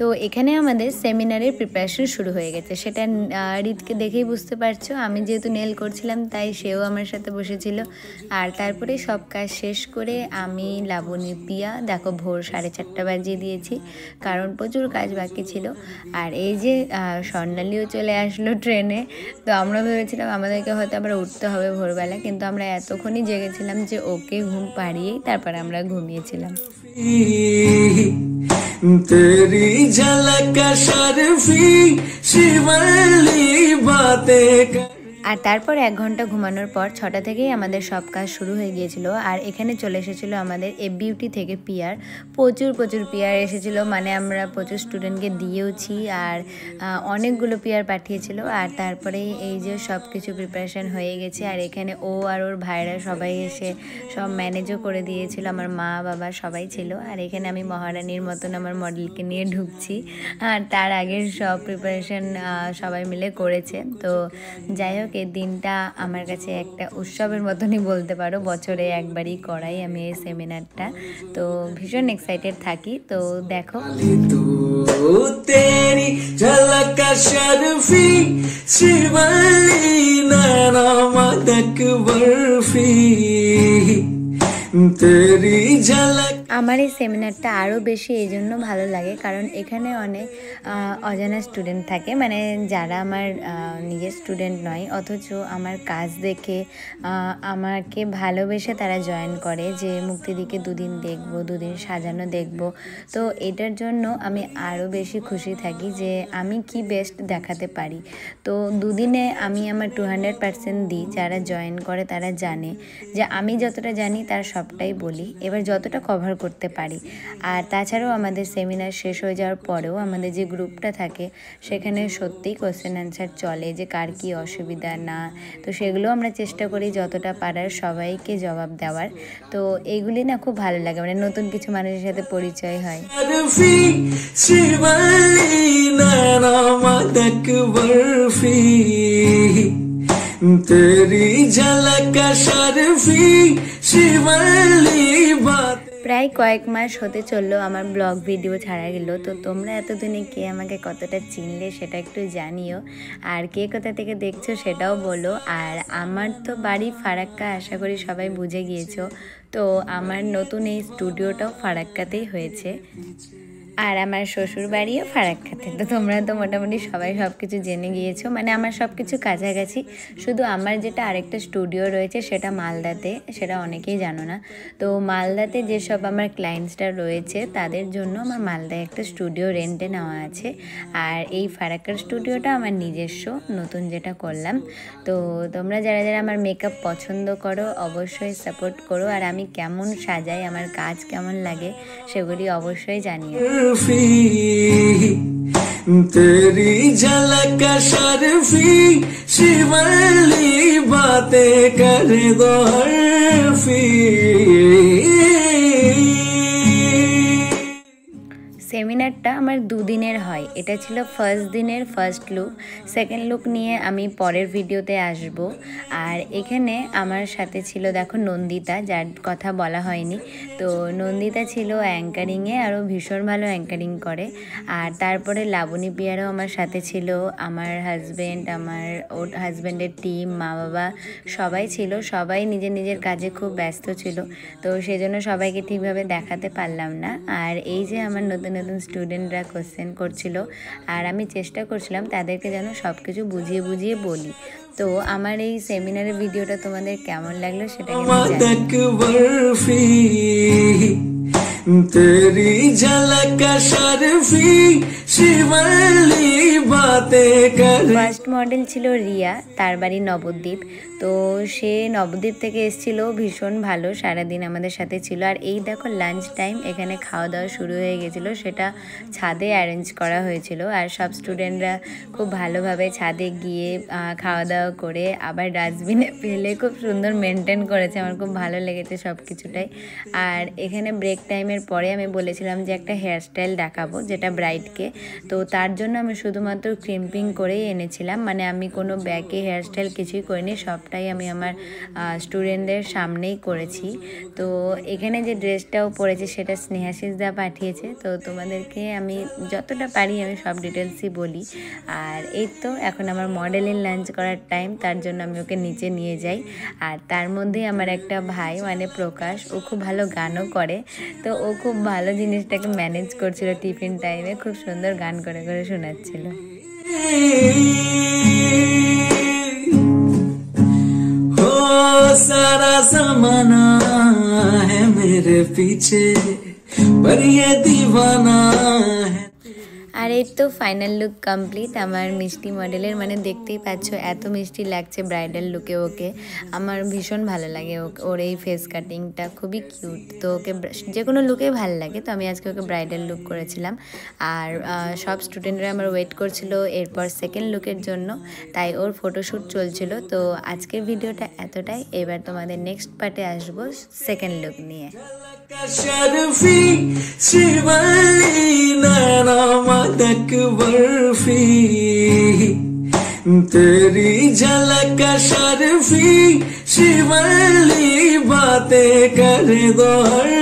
তো এখানে আমাদের সেমিনারের প্রিপারেশন শুরু হয়ে গেছে। সেটা রিতকে দেখেই বুঝতে পারছো, আমি যেহেতু নেল করছিলাম তাই সেও আমার সাথে বসেছিল। আর তারপরে সব কাজ শেষ করে আমি, লাবণী, পিয়া দেখো ভোর 4:30 বাজিয়ে দিয়েছি, কারণ প্রচুর কাজ বাকি ছিল। আর এই যে স্বর্ণালীও চলে আসলো ট্রেনে। তো আমরা ভেবেছিলাম আমাদেরকে হয়তো আবার উঠতে হবে ভোরবেলা, কিন্তু আমরা এতক্ষণই জেগেছিলাম যে ওকে ঘুম পাড়িয়েই তারপরে আমরা ঘুমিয়েছিলাম। तेरी झलक शर्फी शिवली बातें। আর তারপর 1 ঘন্টা ঘুমানোর পর 6টা থেকেই আমাদের সব কাজ শুরু হয়ে গিয়েছিল। আর এখানে চলে এসেছিলো আমাদের FBUT থেকে পিয়ার, প্রচুর পিয়ার এসেছিল, মানে আমরা প্রচুর স্টুডেন্টকে দিয়েওছি আর অনেকগুলো পিয়ার পাঠিয়েছিল। আর তারপরে এই যে সব কিছু প্রিপারেশান হয়ে গেছে। আর এখানে ও আর ওর ভাইরা সবাই এসে সব ম্যানেজও করে দিয়েছিল, আমার মা বাবা সবাই ছিল। আর এখানে আমি মহারানীর মতন আমার মডেলকে নিয়ে ঢুকছি। আর তার আগের সব প্রিপারেশান সবাই মিলে করেছে। তো যাই হোক, এই দিনটা আমার কাছে একটা উৎসবের মতনই বলতে পারো, বছরে একবারই করাই আমি এই সেমিনারটা। তো ভীষণ এক্সাইটেড থাকি। তো দেখো তেরি ঝলক শরফি শিবলি নয়না মদক বরফি তেরি ঝলক। আমার এই সেমিনারটা আরও বেশি এই জন্য ভালো লাগে কারণ এখানে অনেক অজানা স্টুডেন্ট থাকে, মানে যারা আমার নিজের স্টুডেন্ট নয়, অথচ আমার কাজ দেখে আমাকে ভালোবেসে তারা জয়েন করে যে মুক্তিদিকে 2 দিন দেখবো, 2 দিন সাজানো দেখব। তো এটার জন্য আমি আরও বেশি খুশি থাকি যে আমি কি বেস্ট দেখাতে পারি। তো 2 দিনে আমি আমার 200% দিই। যারা জয়েন করে তারা জানে যে আমি যতটা জানি তার সবটাই বলি, এবার যতটা কভার করতে পারি। আর তাছাড়াও আমাদের সেমিনার শেষ হয়ে যাওয়ার পরেও আমাদের যে গ্রুপটা থাকে সেখানে সত্যিই কোয়েশ্চেন অ্যান্সার চলে যে কার কী অসুবিধা না, তো সেগুলো আমরা চেষ্টা করি যতটা পারার সবাইকে জবাব দেওয়ার। তো এইগুলি না খুব ভালো লাগে, মানে নতুন কিছু মানুষের সাথে পরিচয় হয়। तेरी झलक शर्फी शिवली बात। প্রায় কয়েক মাস হতে চললো আমার ব্লগ ভিডিও ছাড়া গেল। তো তোমরা এতদিনে কে আমাকে কতটা চিনলে সেটা একটু জানিও, আর কে কোথা থেকে দেখছো সেটাও বলো। আর আমার তো বাড়ি ফারাক্কা, আশা করি সবাই বুঝে গিয়েছো। তো আমার নতুন এই স্টুডিওটাও ফারাক্কাতেই হয়েছে, আর আমার শ্বশুর বাড়িও ফারাক্কাতে। তো তোমরা তো মোটামুটি সবাই সব কিছু জেনে গিয়েছো, মানে আমার সব কিছু কাছাকাছি। শুধু আমার যেটা আরেকটা স্টুডিও রয়েছে সেটা মালদাতে, সেটা অনেকেই জানো না। তো মালদাতে যেসব আমার ক্লায়েন্টসরা রয়েছে তাদের জন্য আমার মালদায় একটা স্টুডিও রেন্টে নেওয়া আছে। আর এই ফারাক্কার স্টুডিওটা আমার নিজস্ব, নতুন যেটা করলাম। তো তোমরা যারা যারা আমার মেকআপ পছন্দ করো অবশ্যই সাপোর্ট করো, আর আমি কেমন সাজাই, আমার কাজ কেমন লাগে সেগুলি অবশ্যই জানিও। तेरी झलक शर्फी शिवली बातें कर दो हर्फी। সেমিনারটা আমার 2 দিনের হয়। এটা ছিল ফার্স্ট দিনের ফার্স্ট লুক, সেকেন্ড লুক নিয়ে আমি পরের ভিডিওতে আসব। আর এখানে আমার সাথে ছিল দেখো নন্দিতা, যার কথা বলা হয়নি। তো নন্দিতা ছিল অ্যাঙ্কারিংয়ে, আরও ভীষণ ভালো অ্যাঙ্কারিং করে। আর তারপরে লাবণী পিয়ারও আমার সাথে ছিল, আমার হাজব্যান্ড, ওর হাজব্যান্ডের টিম, মা বাবা সবাই ছিল। সবাই নিজের নিজের কাজে খুব ব্যস্ত ছিল, তো সেজন্য সবাইকে ঠিকভাবে দেখাতে পারলাম না। আর এই যে আমার নতুন নতুন স্টুডেন্টরা কোশ্চেন করছিল, আর আমি চেষ্টা করছিলাম তাদেরকে যেন সব কিছু বুঝিয়ে বুঝিয়ে বলি। তো আমার এই সেমিনারের ভিডিওটা তোমাদের কেমন লাগলো সেটা तेरी झलक शर्फी शिवली बातें कर। ফার্স্ট মডেল ছিল রিয়া, তার বাড়ি নবদ্বীপ। তো সে নবদ্বীপ থেকে এসেছিল, ভীষণ ভালো, সারাদিন আমাদের সাথে ছিল। আর এই দেখো লাঞ্চ টাইম, এখানে খাওয়া দাওয়া শুরু হয়ে গেছিলো, সেটা ছাদে অ্যারেঞ্জ করা হয়েছিল। আর সব স্টুডেন্টরা খুব ভালোভাবে ছাদে গিয়ে খাওয়া দাওয়া করে আবার ডাস্টবিনে ফেলে খুব সুন্দর মেনটেন করেছে, আমার খুব ভালো লেগেছে সব কিছুটাই। আর এখানে ব্রেক টাইমে টাইমের পরে আমি বলেছিলাম যে একটা হেয়ারস্টাইল দেখাবো যেটা ব্রাইডকে, তো তার জন্য আমি শুধুমাত্র ক্রিম্পিং করেই এনেছিলাম, মানে আমি কোনো ব্যাকে হেয়ারস্টাইল কিছুই করিনি, সবটাই আমি আমার স্টুডেন্টদের সামনেই করেছি। তো এখানে যে ড্রেসটাও পরেছে সেটা স্নেহাশিস দা পাঠিয়েছে, তো তোমাদেরকে আমি যতটা পারি আমি সব ডিটেলসই বলি। আর এই তো এখন আমার মডেলের লাঞ্চ করার টাইম, তার জন্য আমি ওকে নিচে নিয়ে যাই। আর তার মধ্যেই আমার একটা ভাই মানে প্রকাশ, ও খুব ভালো গানও করে, তো ও খুব ভালো জিনিসটাকে ম্যানেজ করছিল টিফিন টাইমে, খুব সুন্দর গান করে করে শোনাচ্ছিল। सारा ज़माना है मेरे पीछे पर ये दीवाना है। আর এই তো ফাইনাল লুক কমপ্লিট আমার মিষ্টি মডেলের, মানে দেখতেই পাচ্ছ এত মিষ্টি লাগছে ব্রাইডাল লুকে ওকে, আমার ভীষণ ভালো লাগে ওর এই ফেস কাটিংটা, খুবই কিউট। তো ওকে যে কোনো লুকেই ভালো লাগে, তো আমি আজকে ওকে ব্রাইডাল লুক করেছিলাম। আর সব স্টুডেন্টরা আমার ওয়েট করছিল এরপর সেকেন্ড লুকের জন্য, তাই ওর ফটোশ্যুট চলছিল। তো আজকের ভিডিওটা এতটাই, এবার তোমাদের নেক্সট পার্টে আসবো সেকেন্ড লুক নিয়ে। शर्फी शिवली नैना मदक बर्फी तेरी झलक शर्फी शिवली बातें कर दो हर